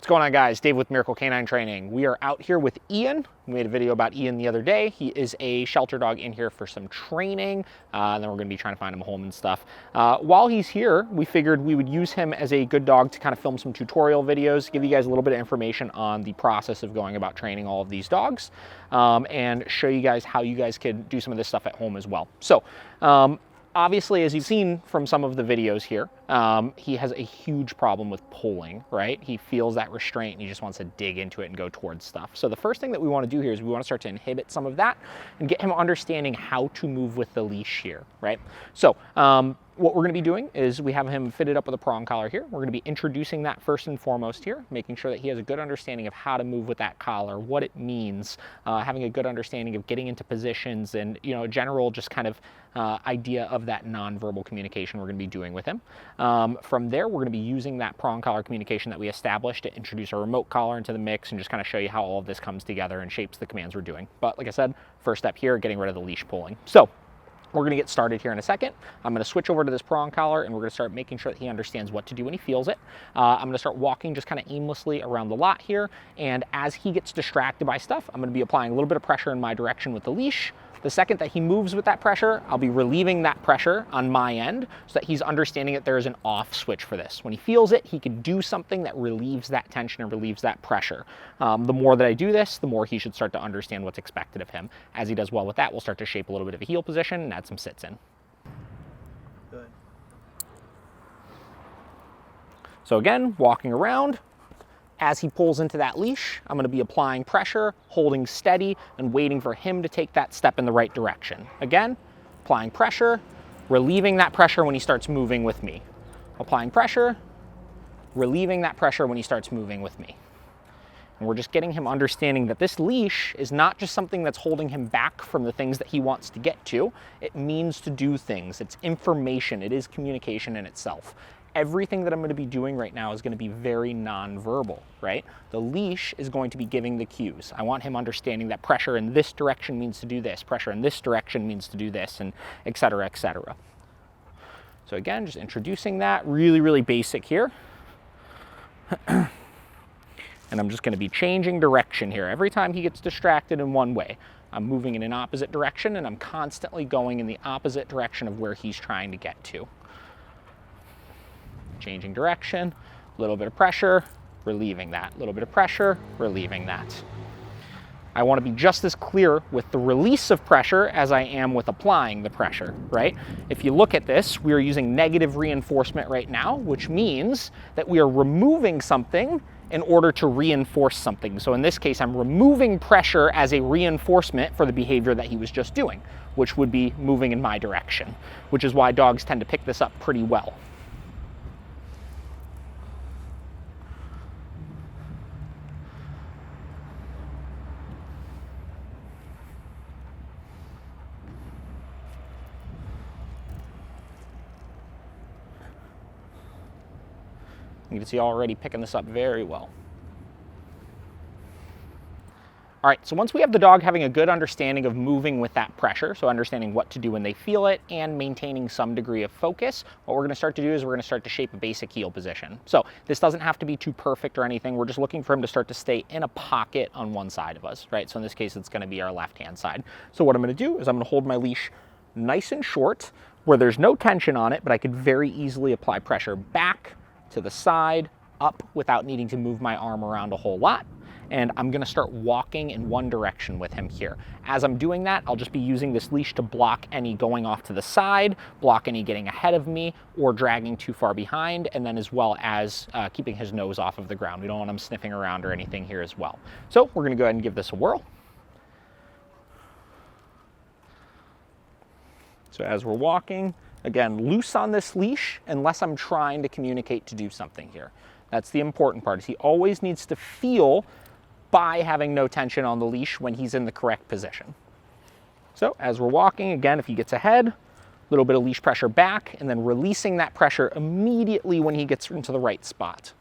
What's going on, guys? Dave with Miracle Canine Training. We are out here with Ian. We made a video about Ian the other day. He is a shelter dog in here for some training, and then we're going to be trying to find him a home and stuff. While he's here, we figured we would use him as a good dog to kind of film some tutorial videos, give you guys a little bit of information on the process of going about training all of these dogs, and show you guys how you guys could do some of this stuff at home as well. So, obviously, as you've seen from some of the videos here, he has a huge problem with pulling, right? He feels that restraint and he just wants to dig into it and go towards stuff. So the first thing that we want to do here is we want to start to inhibit some of that and get him understanding how to move with the leash here, right? So what we're going to be doing is we have him fitted up with a prong collar here. We're going to be introducing that first and foremost here, making sure that he has a good understanding of how to move with that collar, what it means, having a good understanding of getting into positions and, you know, general just kind of idea of that nonverbal communication we're going to be doing with him. From there, we're going to be using that prong collar communication that we established to introduce a remote collar into the mix and just kind of show you how all of this comes together and shapes the commands we're doing. But like I said, first step here, getting rid of the leash pulling. So we're going to get started here in a second. I'm going to switch over to this prong collar and we're going to start making sure that he understands what to do when he feels it. I'm going to start walking just kind of aimlessly around the lot here. And as he gets distracted by stuff, I'm going to be applying a little bit of pressure in my direction with the leash. The second that he moves with that pressure, I'll be relieving that pressure on my end so that he's understanding that there is an off switch for this. When he feels it, he can do something that relieves that tension and relieves that pressure. The more that I do this, the more he should start to understand what's expected of him. As he does well with that, we'll start to shape a little bit of a heel position and add some sits in. Good. So again, walking around. As he pulls into that leash, I'm going to be applying pressure, holding steady, and waiting for him to take that step in the right direction. Again, applying pressure, relieving that pressure when he starts moving with me. Applying pressure, relieving that pressure when he starts moving with me. And we're just getting him understanding that this leash is not just something that's holding him back from the things that he wants to get to. It means to do things. It's information. It is communication in itself. Everything that I'm going to be doing right now is going to be very nonverbal, right? The leash is going to be giving the cues. I want him understanding that pressure in this direction means to do this, pressure in this direction means to do this, and et cetera, et cetera. So again, just introducing that, really, really basic here. And I'm just going to be changing direction here. Every time he gets distracted in one way, I'm moving in an opposite direction, and I'm constantly going in the opposite direction of where he's trying to get to. Changing direction, a little bit of pressure, relieving that. A little bit of pressure, relieving that. I want to be just as clear with the release of pressure as I am with applying the pressure, right? If you look at this, we are using negative reinforcement right now, which means that we are removing something in order to reinforce something. So in this case, I'm removing pressure as a reinforcement for the behavior that he was just doing, which would be moving in my direction, which is why dogs tend to pick this up pretty well. You can see already picking this up very well. All right, so once we have the dog having a good understanding of moving with that pressure, so understanding what to do when they feel it and maintaining some degree of focus, what we're gonna start to do is we're gonna start to shape a basic heel position. So this doesn't have to be too perfect or anything. We're just looking for him to start to stay in a pocket on one side of us, right? So in this case, it's gonna be our left-hand side. So what I'm gonna do is I'm gonna hold my leash nice and short where there's no tension on it, but I could very easily apply pressure back, to the side, up without needing to move my arm around a whole lot. And I'm gonna start walking in one direction with him here. As I'm doing that, I'll just be using this leash to block any going off to the side, block any getting ahead of me or dragging too far behind, and then as well as keeping his nose off of the ground. We don't want him sniffing around or anything here as well. So we're gonna go ahead and give this a whirl. So as we're walking, again, loose on this leash unless I'm trying to communicate to do something here. That's the important part, is he always needs to feel by having no tension on the leash when he's in the correct position. So as we're walking, again, if he gets ahead, a little bit of leash pressure back, and then releasing that pressure immediately when he gets into the right spot.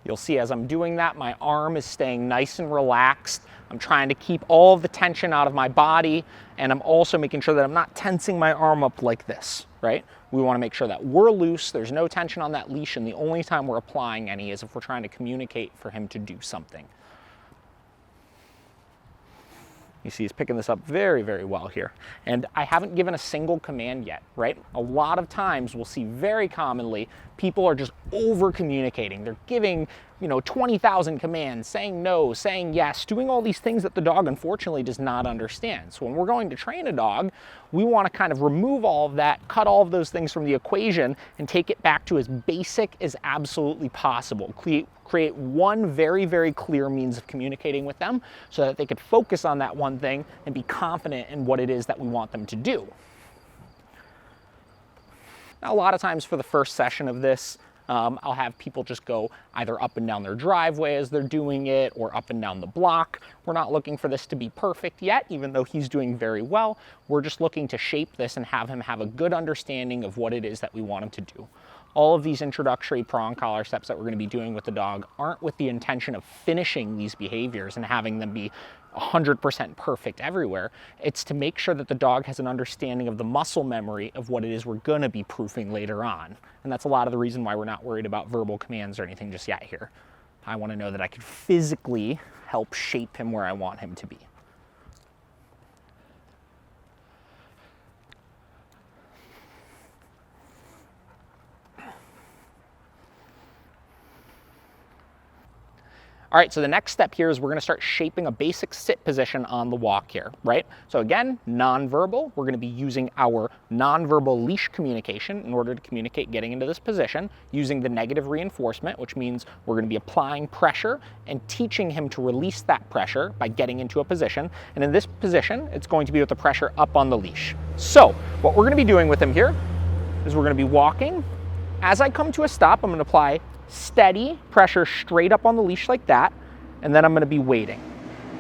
You'll see as I'm doing that, my arm is staying nice and relaxed. I'm trying to keep all of the tension out of my body, and I'm also making sure that I'm not tensing my arm up like this, right? We want to make sure that we're loose, there's no tension on that leash, and the only time we're applying any is if we're trying to communicate for him to do something. You see he's picking this up very, very well here. And I haven't given a single command yet, right? A lot of times we'll see very commonly people are just over communicating. They're giving, 20,000 commands, saying no, saying yes, doing all these things that the dog unfortunately does not understand. So when we're going to train a dog, we want to kind of remove all of that, cut all of those things from the equation, and take it back to as basic as absolutely possible. Create one very, very clear means of communicating with them so that they could focus on that one thing and be confident in what it is that we want them to do. Now, a lot of times for the first session of this, I'll have people just go either up and down their driveway as they're doing it or up and down the block. We're not looking for this to be perfect yet, even though he's doing very well. We're just looking to shape this and have him have a good understanding of what it is that we want him to do. All of these introductory prong collar steps that we're going to be doing with the dog aren't with the intention of finishing these behaviors and having them be 100% perfect everywhere. It's to make sure that the dog has an understanding of the muscle memory of what it is we're going to be proofing later on. And that's a lot of the reason why we're not worried about verbal commands or anything just yet here. I want to know that I could physically help shape him where I want him to be. All right, so the next step here is we're going to start shaping a basic sit position on the walk here, right? So again, nonverbal, we're going to be using our nonverbal leash communication in order to communicate getting into this position, using the negative reinforcement, which means we're going to be applying pressure and teaching him to release that pressure by getting into a position. And in this position, it's going to be with the pressure up on the leash. So what we're going to be doing with him here is we're going to be walking. As I come to a stop, I'm going to apply steady pressure straight up on the leash like that, and then I'm going to be waiting.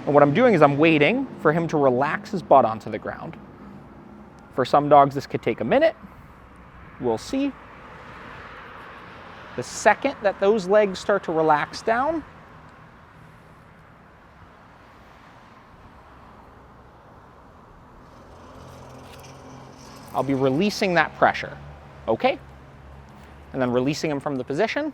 And what I'm doing is I'm waiting for him to relax his butt onto the ground. For some dogs, this could take a minute. We'll see. The second that those legs start to relax down, I'll be releasing that pressure, okay? And then releasing him from the position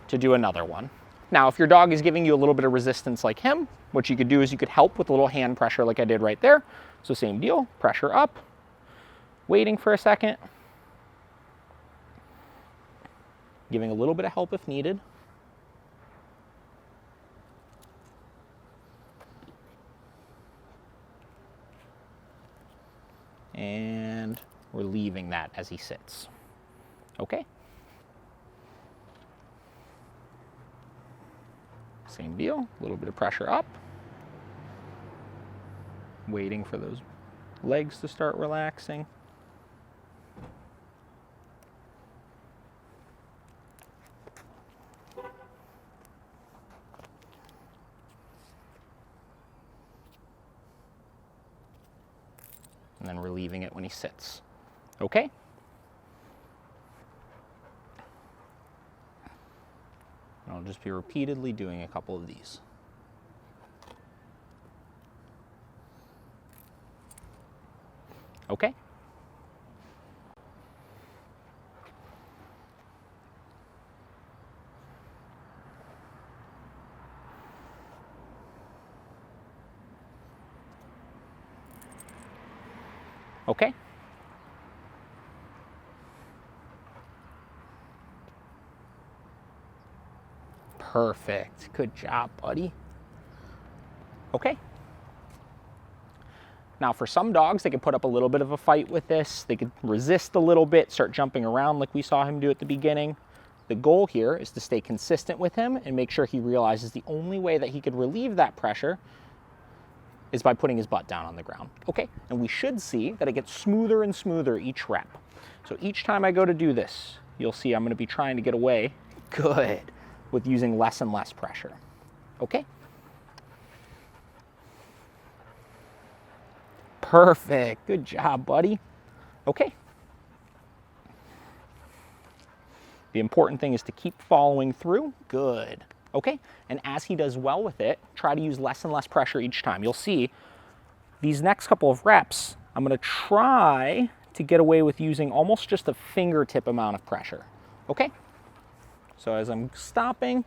to do another one. Now, if your dog is giving you a little bit of resistance like him, what you could do is you could help with a little hand pressure like I did right there. So same deal, pressure up, waiting for a second, giving a little bit of help if needed. And relieving that as he sits. Okay? Same deal, a little bit of pressure up. Waiting for those legs to start relaxing. And then relieving it when he sits. Okay? I'll just be repeatedly doing a couple of these. Okay? Okay? Perfect. Good job, buddy. Okay. Now, for some dogs, they could put up a little bit of a fight with this. They could resist a little bit, start jumping around like we saw him do at the beginning. The goal here is to stay consistent with him and make sure he realizes the only way that he could relieve that pressure is by putting his butt down on the ground. Okay, and we should see that it gets smoother and smoother each rep. So each time I go to do this, you'll see I'm going to be trying to get away. Good. With using less and less pressure. Okay? Perfect. Good job, buddy. Okay. The important thing is to keep following through. Good. Okay, and as he does well with it, try to use less and less pressure each time. You'll see these next couple of reps, I'm gonna try to get away with using almost just a fingertip amount of pressure, okay? So as I'm stopping,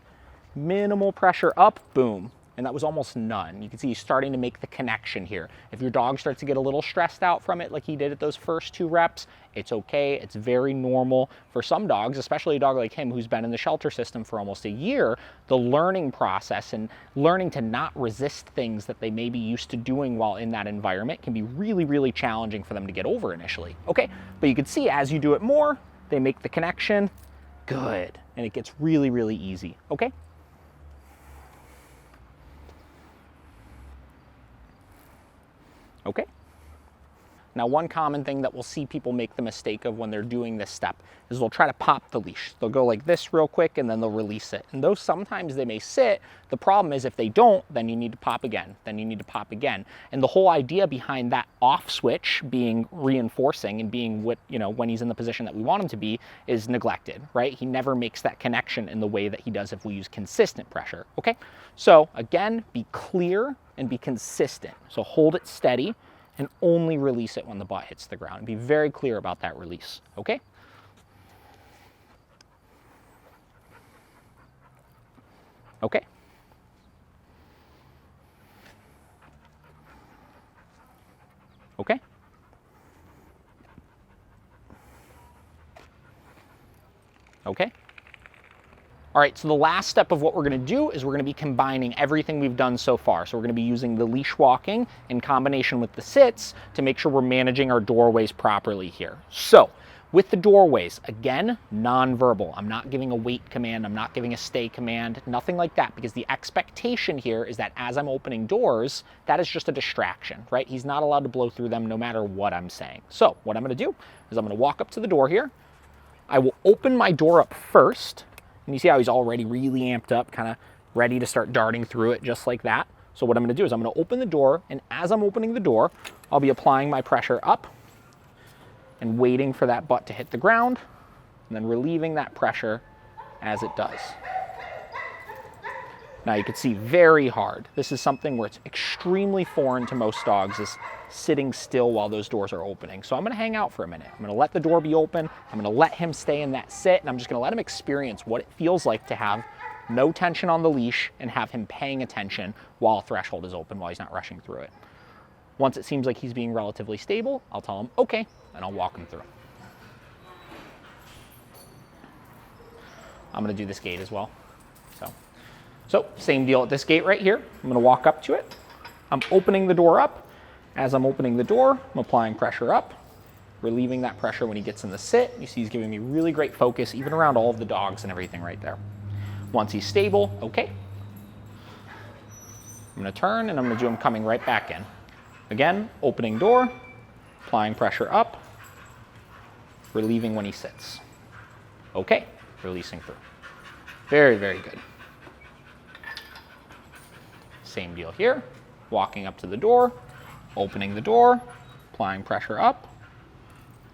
minimal pressure up, boom. And that was almost none. You can see he's starting to make the connection here. If your dog starts to get a little stressed out from it like he did at those first 2 reps, it's okay, it's very normal. For some dogs, especially a dog like him who's been in the shelter system for almost a year, the learning process and learning to not resist things that they may be used to doing while in that environment can be really, really challenging for them to get over initially. Okay, but you can see as you do it more, they make the connection, good. And it gets really, really easy, okay? Okay. Now, one common thing that we'll see people make the mistake of when they're doing this step is they'll try to pop the leash. They'll go like this real quick and then they'll release it. And though sometimes they may sit, the problem is if they don't, then you need to pop again, then you need to pop again. And the whole idea behind that off switch being reinforcing and being what, you know, when he's in the position that we want him to be is neglected, right? He never makes that connection in the way that he does if we use consistent pressure, okay? So again, be clear and be consistent. So hold it steady and only release it when the butt hits the ground. And be very clear about that release, okay? Okay. Okay. Okay. All right, so the last step of what we're gonna do is we're gonna be combining everything we've done so far. So we're gonna be using the leash walking in combination with the sits to make sure we're managing our doorways properly here. So with the doorways, again, non-verbal. I'm not giving a wait command, I'm not giving a stay command, nothing like that, because the expectation here is that as I'm opening doors, that is just a distraction, right? He's not allowed to blow through them no matter what I'm saying. So what I'm gonna do is I'm gonna walk up to the door here. I will open my door up first. And you see how he's already really amped up, kind of ready to start darting through it just like that. So what I'm gonna do is I'm gonna open the door, and as I'm opening the door, I'll be applying my pressure up and waiting for that butt to hit the ground, and then relieving that pressure as it does. Now you can see very hard. This is something where it's extremely foreign to most dogs, is sitting still while those doors are opening. So I'm gonna hang out for a minute. I'm gonna let the door be open. I'm gonna let him stay in that sit, and I'm just gonna let him experience what it feels like to have no tension on the leash and have him paying attention while threshold is open, while he's not rushing through it. Once it seems like he's being relatively stable, I'll tell him, okay, and I'll walk him through. I'm gonna do this gate as well. So same deal at this gate right here. I'm gonna walk up to it. I'm opening the door up. As I'm opening the door, I'm applying pressure up, relieving that pressure when he gets in the sit. You see he's giving me really great focus, even around all of the dogs and everything right there. Once he's stable, okay. I'm gonna turn and I'm gonna do him coming right back in. Again, opening door, applying pressure up, relieving when he sits. Okay, releasing through. Very, very good. Same deal here, walking up to the door, opening the door, applying pressure up,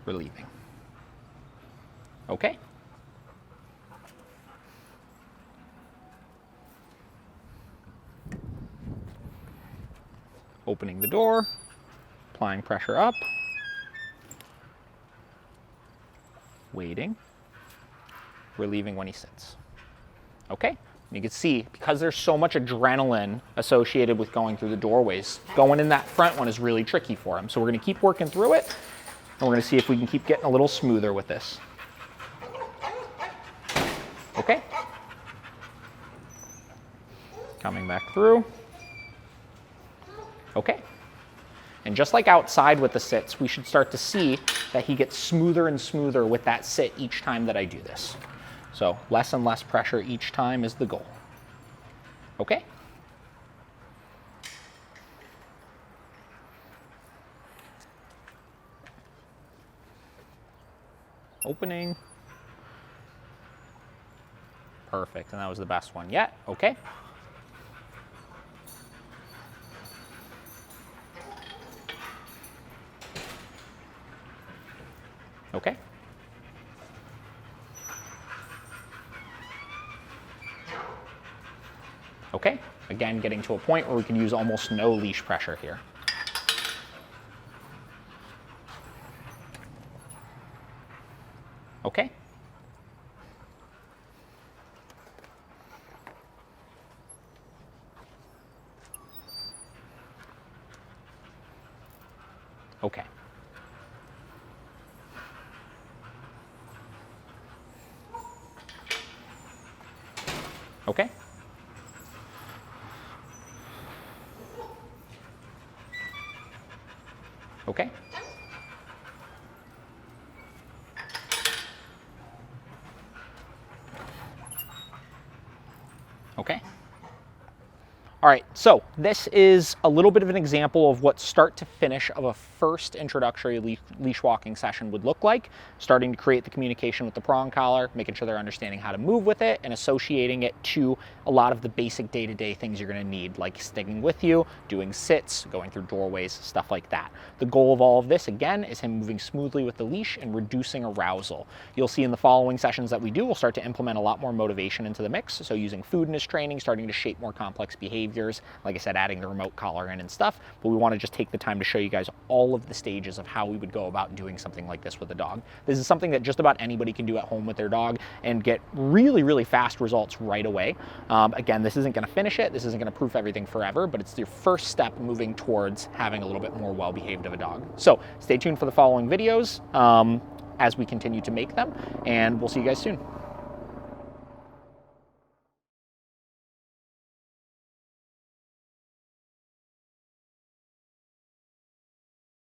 relieving. Okay. Opening the door, applying pressure up, waiting, relieving when he sits. Okay? You can see, because there's so much adrenaline associated with going through the doorways, going in that front one is really tricky for him. So we're gonna keep working through it, and we're gonna see if we can keep getting a little smoother with this. Okay? Coming back through. Okay. And just like outside with the sits, we should start to see that he gets smoother and smoother with that sit each time that I do this. So less and less pressure each time is the goal. Okay? Opening. Perfect, and that was the best one yet. Okay. Okay. Okay, again, getting to a point where we can use almost no leash pressure here. Okay. Okay. Okay. Okay. Okay. All right, so this is a little bit of an example of what start to finish of a first introductory leash walking session would look like, starting to create the communication with the prong collar, making sure they're understanding how to move with it, and associating it to a lot of the basic day-to-day things you're gonna need, like sticking with you, doing sits, going through doorways, stuff like that. The goal of all of this, again, is him moving smoothly with the leash and reducing arousal. You'll see in the following sessions that we do, we'll start to implement a lot more motivation into the mix, so using food in his training, starting to shape more complex behaviors, like I said, adding the remote collar in and stuff, but we want to just take the time to show you guys all of the stages of how we would go about doing something like this with a dog. This is something that just about anybody can do at home with their dog and get really, really fast results right away. Again, this isn't going to finish it. This isn't going to proof everything forever, but it's your first step moving towards having a little bit more well-behaved of a dog. So stay tuned for the following videos as we continue to make them, and we'll see you guys soon.